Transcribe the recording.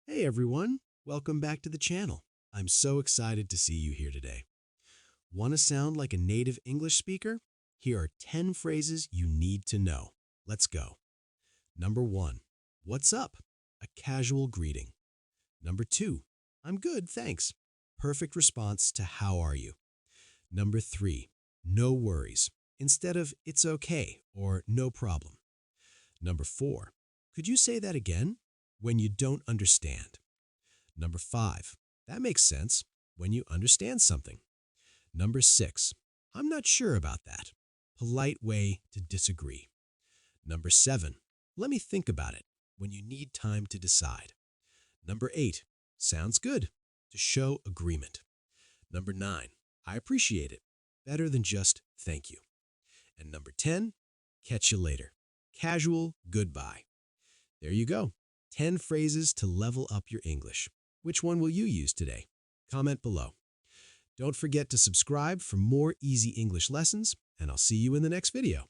Hey everyone, welcome back to the channel. I'm so excited to see you here today. Want to sound like a native English speaker? Here are 10 phrases you need to know. Let's go. Number 1. What's up? A casual greeting. Number 2. I'm good, thanks. Perfect response to how are you? Number 3. No worries. Instead of it's okay or no problem. Number 4. Could you say that again? When you don't understand. Number 5. That makes sense when you understand something. Number 6. I'm not sure about that. Polite way to disagree. Number 7. Let me think about it when you need time to decide. Number 8. Sounds good to show agreement. Number 9. I appreciate it. Better than just thank you. And number 10. Catch you later. Casual goodbye. There you go. 10 phrases to level up your English. Which one will you use today? Comment below. Don't forget to subscribe for more easy English lessons, and I'll see you in the next video.